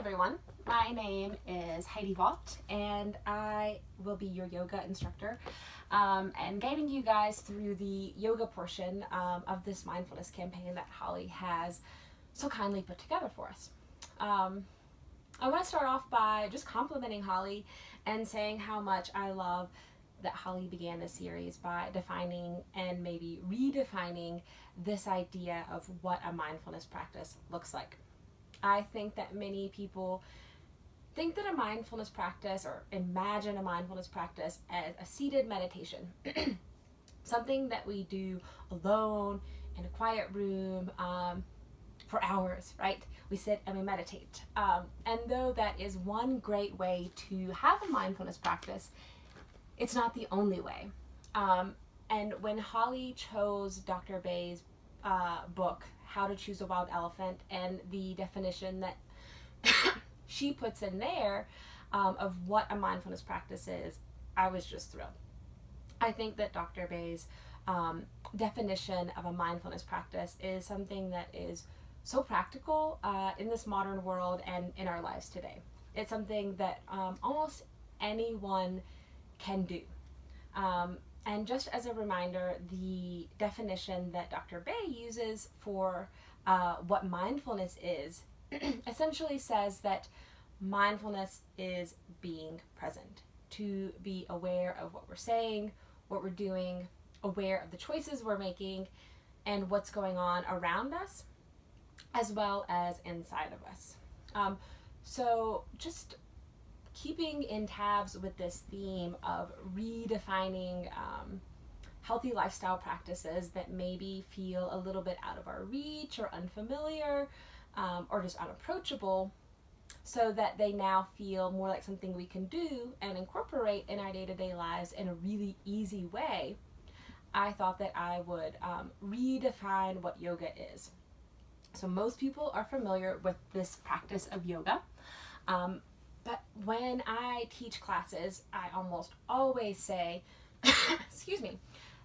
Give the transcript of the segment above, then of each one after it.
everyone, my name is Heidi Vaught and I will be your yoga instructor and guiding you guys through the yoga portion of this mindfulness campaign that Holly has so kindly put together for us. I want to start off by just complimenting Holly and saying how much I love that Holly began this series by defining and maybe redefining this idea of what a mindfulness practice looks like. I think that many people think that a mindfulness practice or imagine a mindfulness practice as a seated meditation, something that we do alone in a quiet room for hours, right? We sit and we meditate. And though that is one great way to have a mindfulness practice, it's not the only way. And when Holly chose Dr. Bay's book, How to Choose a Wild Elephant, and the definition that she puts in there of what a mindfulness practice is, I was just thrilled. I think that Dr. Bay's definition of a mindfulness practice is something that is so practical in this modern world and in our lives today. It's something that almost anyone can do. And just as a reminder, the definition that Dr. Bay uses for what mindfulness is essentially says that mindfulness is being present, to be aware of what we're saying, what we're doing, aware of the choices we're making, and what's going on around us, as well as inside of us. So just keeping in tabs with this theme of redefining healthy lifestyle practices that maybe feel a little bit out of our reach or unfamiliar or just unapproachable, so that they now feel more like something we can do and incorporate in our day-to-day lives in a really easy way, I thought that I would redefine what yoga is. So most people are familiar with this practice of yoga. But when I teach classes, I almost always say, excuse me,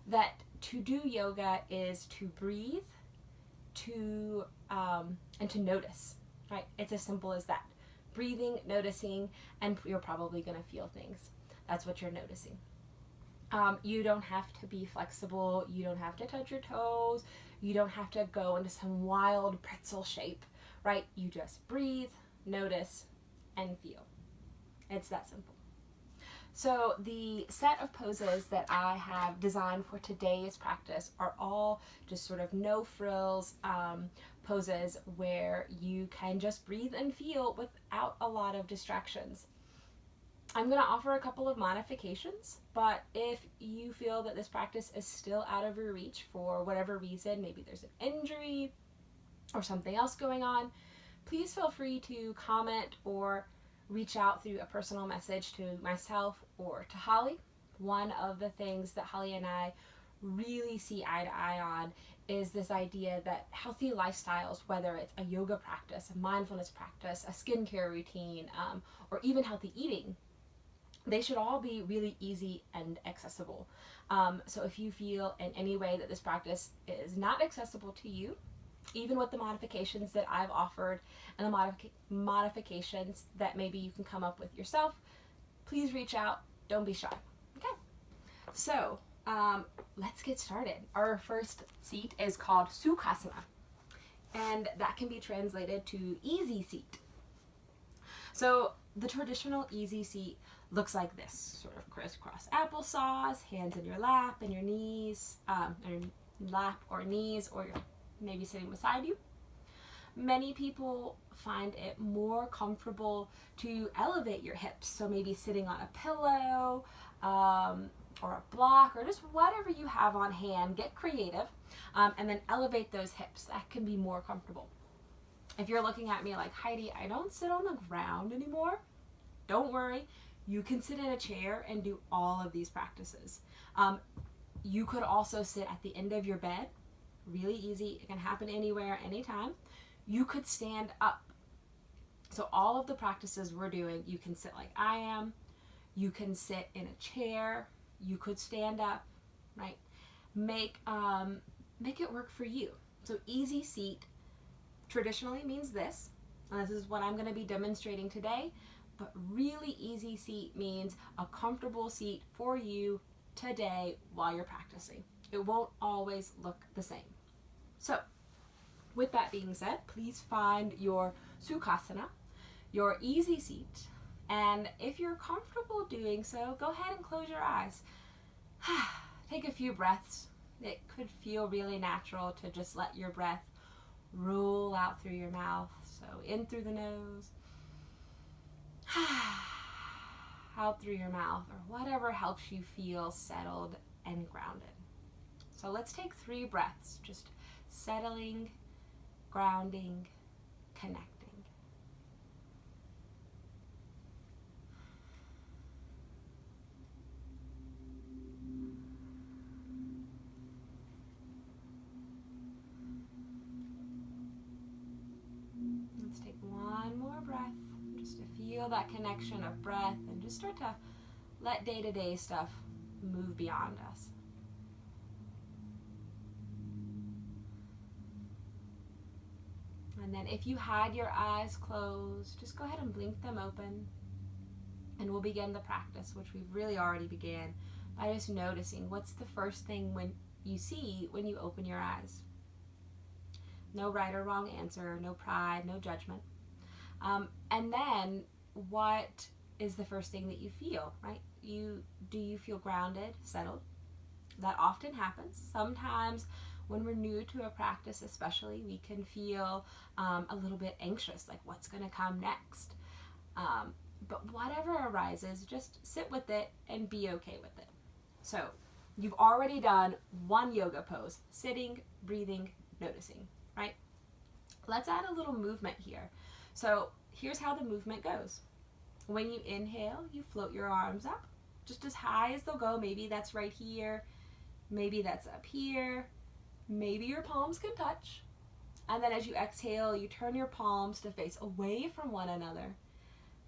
that to do yoga is to breathe, and to notice, right? It's as simple as that. Breathing, noticing, and you're probably going to feel things. That's what you're noticing. You don't have to be flexible. You don't have to touch your toes. You don't have to go into some wild pretzel shape, right? You just breathe, notice, and feel. It's that simple. So the set of poses that I have designed for today's practice are all just sort of no frills poses where you can just breathe and feel without a lot of distractions. I'm going to offer a couple of modifications, but if you feel that this practice is still out of your reach for whatever reason, maybe there's an injury or something else going on, please feel free to comment or reach out through a personal message to myself or to Holly. One of the things that Holly and I really see eye to eye on is this idea that healthy lifestyles, whether it's a yoga practice, a mindfulness practice, a skincare routine, or even healthy eating, they should all be really easy and accessible. So if you feel in any way that this practice is not accessible to you, even with the modifications that I've offered and the modifications that maybe you can come up with yourself, please reach out. Don't be shy. Okay. So let's get started. Our first seat is called Sukhasana, and that can be translated to easy seat. So the traditional easy seat looks like this, sort of crisscross applesauce, hands in your lap and your knees, or lap or knees, or maybe sitting beside you. Many people find it more comfortable to elevate your hips, so maybe sitting on a pillow or a block or just whatever you have on hand. Get creative and then elevate those hips. That can be more comfortable. If you're looking at me like, Heidi, I don't sit on the ground anymore, don't worry. You can sit in a chair and do all of these practices. You could also sit at the end of your bed. Really easy. It can happen anywhere, anytime. You could stand up. So all of the practices we're doing, you can sit like I am. You can sit in a chair. You could stand up, right? Make it work for you. So easy seat traditionally means this. And this is what I'm going to be demonstrating today, but really easy seat means a comfortable seat for you today while you're practicing. It won't always look the same. So, with that being said, please find your Sukhasana, your easy seat, and if you're comfortable doing so, go ahead and close your eyes. Take a few breaths. It could feel really natural to just let your breath roll out through your mouth. So in through the nose, out through your mouth, or whatever helps you feel settled and grounded. So let's take 3 breaths, just settling, grounding, connecting. Let's take one more breath, just to feel that connection of breath and just start to let day-to-day stuff move beyond us. And then if you had your eyes closed, just go ahead and blink them open. And we'll begin the practice, which we've really already began, by just noticing what's the first thing when you see when you open your eyes. No right or wrong answer, no pride, no judgment. And then what is the first thing that you feel, right? Do you feel grounded, settled? That often happens. Sometimes when we're new to a practice especially, we can feel a little bit anxious, like what's going to come next. But whatever arises, just sit with it and be okay with it. So you've already done 1 yoga pose, sitting, breathing, noticing, right? Let's add a little movement here. So here's how the movement goes. When you inhale, you float your arms up just as high as they'll go. Maybe that's right here. Maybe that's up here. Maybe your palms can touch. And then as you exhale, you turn your palms to face away from one another.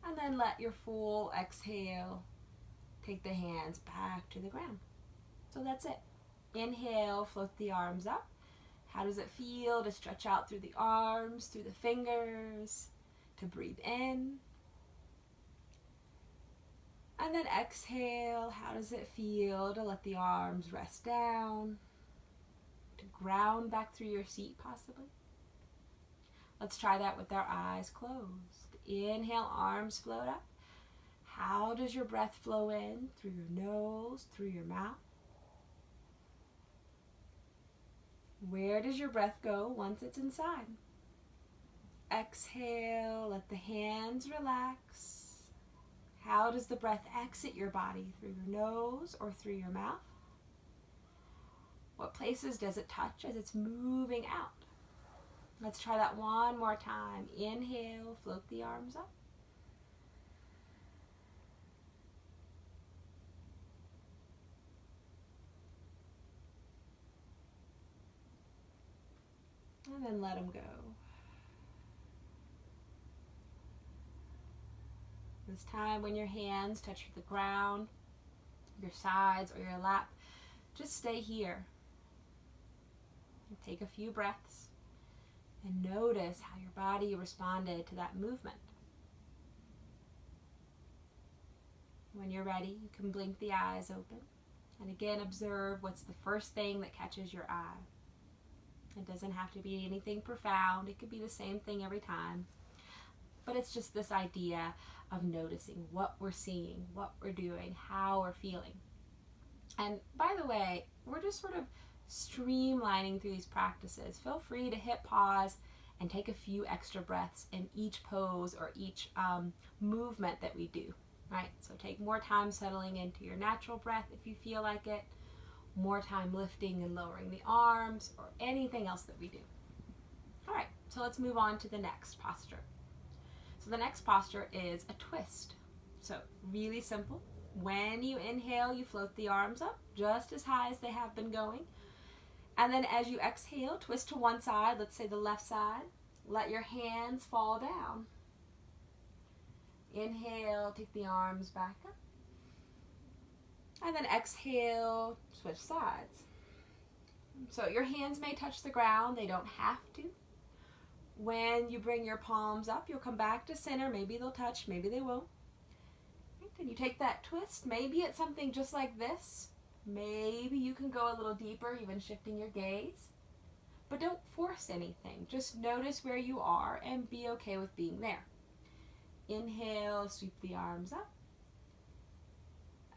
And then let your full exhale take the hands back to the ground. So that's it. Inhale, float the arms up. How does it feel to stretch out through the arms, through the fingers, to breathe in? And then exhale, how does it feel to let the arms rest down, to ground back through your seat possibly? Let's try that with our eyes closed. Inhale, arms float up. How does your breath flow in? Through your nose, through your mouth. Where does your breath go once it's inside? Exhale, let the hands relax. How does the breath exit your body? Through your nose or through your mouth? What places does it touch as it's moving out? Let's try that one more time. Inhale, float the arms up. And then let them go. This time when your hands touch the ground, your sides or your lap, just stay here. Take a few breaths and notice how your body responded to that movement. When you're ready, you can blink the eyes open and again observe what's the first thing that catches your eye. It doesn't have to be anything profound. It could be the same thing every time. But it's just this idea of noticing what we're seeing, what we're doing, how we're feeling. And by the way, we're just sort of streamlining through these practices. Feel free to hit pause and take a few extra breaths in each pose or each movement that we do, right? So take more time settling into your natural breath if you feel like it, more time lifting and lowering the arms, or anything else that we do. All right, so let's move on to the next posture. So the next posture is a twist. So really simple. When you inhale, you float the arms up just as high as they have been going. And then as you exhale, twist to one side, let's say the left side. Let your hands fall down. Inhale, take the arms back up. And then exhale, switch sides. So your hands may touch the ground, they don't have to. When you bring your palms up, you'll come back to center. Maybe they'll touch, maybe they won't. And you take that twist. Maybe it's something just like this. Maybe you can go a little deeper, even shifting your gaze. But don't force anything. Just notice where you are and be okay with being there. Inhale, sweep the arms up.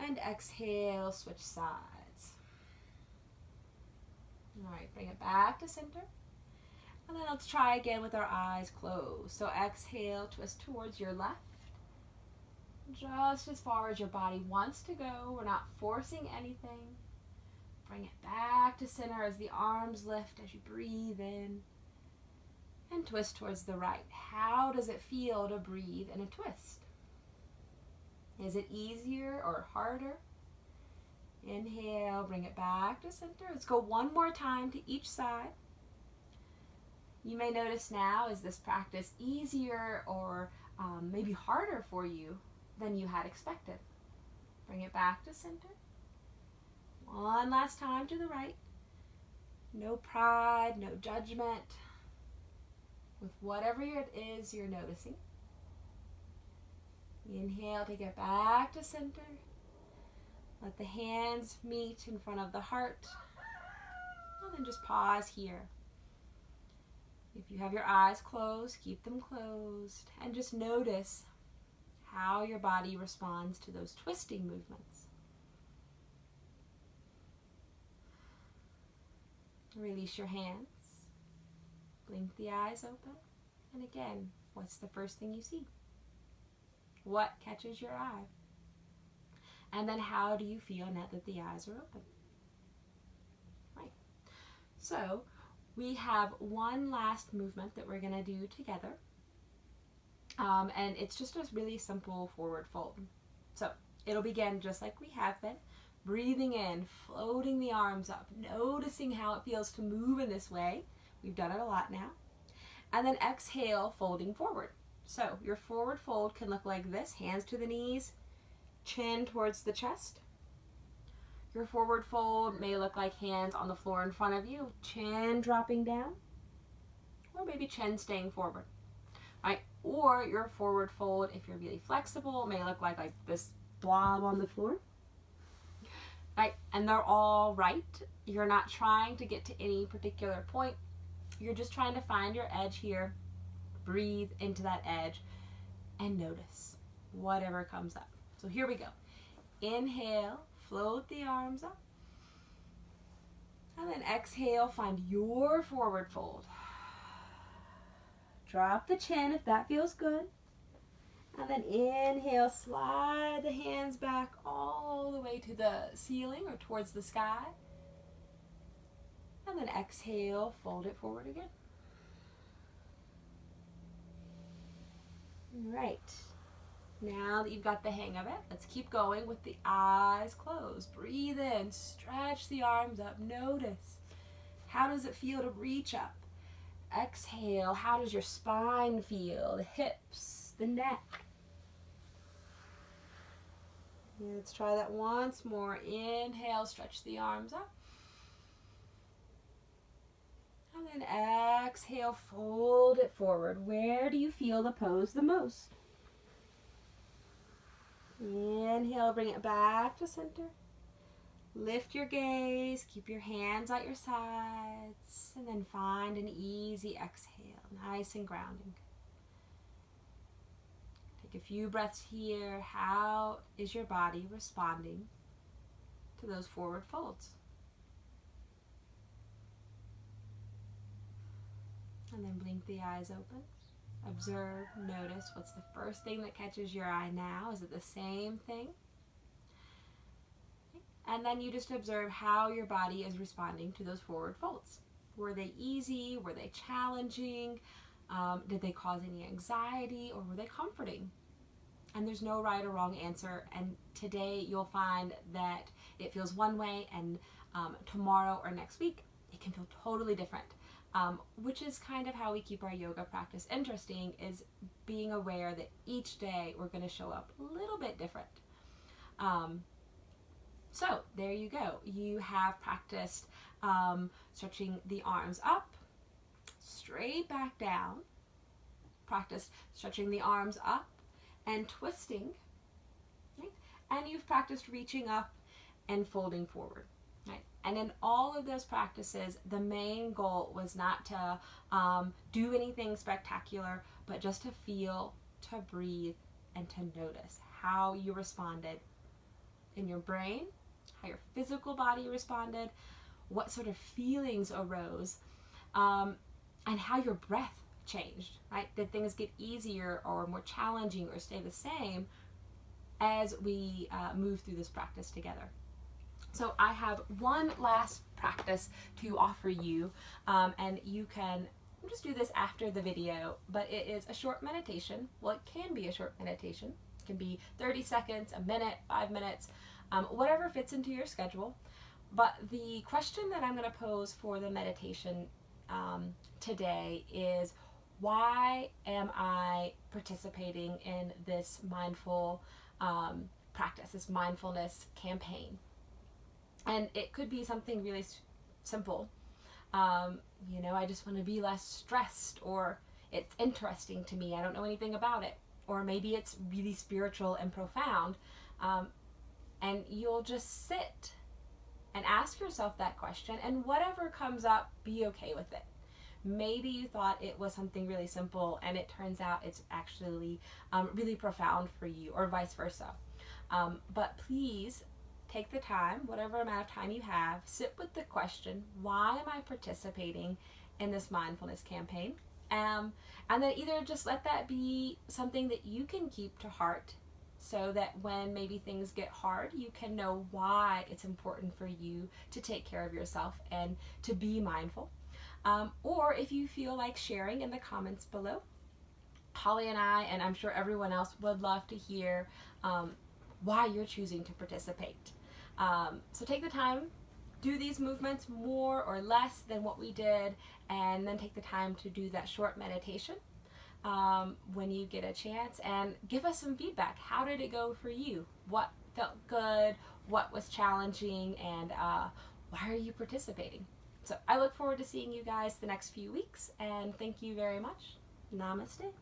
And exhale, switch sides. All right, bring it back to center. And then let's try again with our eyes closed. So exhale, twist towards your left. Just as far as your body wants to go. We're not forcing anything. Bring it back to center as the arms lift as you breathe in. And twist towards the right. How does it feel to breathe in a twist? Is it easier or harder? Inhale, bring it back to center. Let's go one more time to each side. You may notice now, is this practice easier or maybe harder for you than you had expected? Bring it back to center. One last time to the right. No pride, no judgment. With whatever it is you're noticing. Inhale, take it back to center. Let the hands meet in front of the heart. And then just pause here. If you have your eyes closed, keep them closed. And just notice how your body responds to those twisting movements. Release your hands. Blink the eyes open. And again, what's the first thing you see? What catches your eye? And then how do you feel now that the eyes are open? Right. So we have one last movement that we're going to do together. And it's just a really simple forward fold. So it'll begin just like we have been. Breathing in, floating the arms up, noticing how it feels to move in this way. We've done it a lot now. And then exhale, folding forward. So your forward fold can look like this, hands to the knees, chin towards the chest. Your forward fold may look like hands on the floor in front of you, chin dropping down, or maybe chin staying forward. Right? Or your forward fold, if you're really flexible, may look like this blob on the floor. Right? And they're all right. You're not trying to get to any particular point. You're just trying to find your edge here. Breathe into that edge and notice whatever comes up. So here we go. Inhale, float the arms up. And then exhale, find your forward fold. Drop the chin if that feels good. And then inhale, slide the hands back all the way to the ceiling or towards the sky. And then exhale, fold it forward again. All right. Now that you've got the hang of it, let's keep going with the eyes closed. Breathe in, stretch the arms up. Notice, how does it feel to reach up? Exhale, how does your spine feel? The hips, the neck. Let's try that once more. Inhale, stretch the arms up. And then exhale, fold it forward. Where do you feel the pose the most? Inhale, bring it back to center. Lift your gaze, keep your hands at your sides, and then find an easy exhale, nice and grounding. Take a few breaths here. How is your body responding to those forward folds? And then blink the eyes open. Observe, notice what's the first thing that catches your eye now. Is it the same thing? And then you just observe how your body is responding to those forward folds. Were they easy? Were they challenging? Did they cause any anxiety, or were they comforting? And there's no right or wrong answer. And today you'll find that it feels one way, and tomorrow or next week it can feel totally different. Which is kind of how we keep our yoga practice interesting, is being aware that each day we're going to show up a little bit different. So there you go. You have practiced stretching the arms up, straight back down. Practice stretching the arms up and twisting, right? And you've practiced reaching up and folding forward, right? And in all of those practices, the main goal was not to do anything spectacular, but just to feel, to breathe, and to notice how you responded in your brain, how your physical body responded, what sort of feelings arose, and how your breath changed, right? Did things get easier or more challenging or stay the same as we move through this practice together? So I have one last practice to offer you, and you can just do this after the video, but it is a short meditation. Well, it can be a short meditation. It can be 30 seconds, a minute, 5 minutes, whatever fits into your schedule. But the question that I'm going to pose for the meditation today is, why am I participating in this mindful practice, this mindfulness campaign? And it could be something really simple. I just want to be less stressed, or it's interesting to me, I don't know anything about it. Or maybe it's really spiritual and profound. And you'll just sit and ask yourself that question, and whatever comes up, be okay with it. Maybe you thought it was something really simple, and it turns out it's actually really profound for you, or vice versa. But please take the time, whatever amount of time you have, sit with the question, why am I participating in this mindfulness campaign? And then either just let that be something that you can keep to heart, so that when maybe things get hard, you can know why it's important for you to take care of yourself and to be mindful. Or if you feel like sharing in the comments below, Holly and I, and I'm sure everyone else, would love to hear why you're choosing to participate. So take the time, do these movements more or less than what we did, and then take the time to do that short meditation when you get a chance, and give us some feedback. How did it go for you? What felt good? What was challenging? And why are you participating? So I look forward to seeing you guys the next few weeks, and thank you very much. Namaste.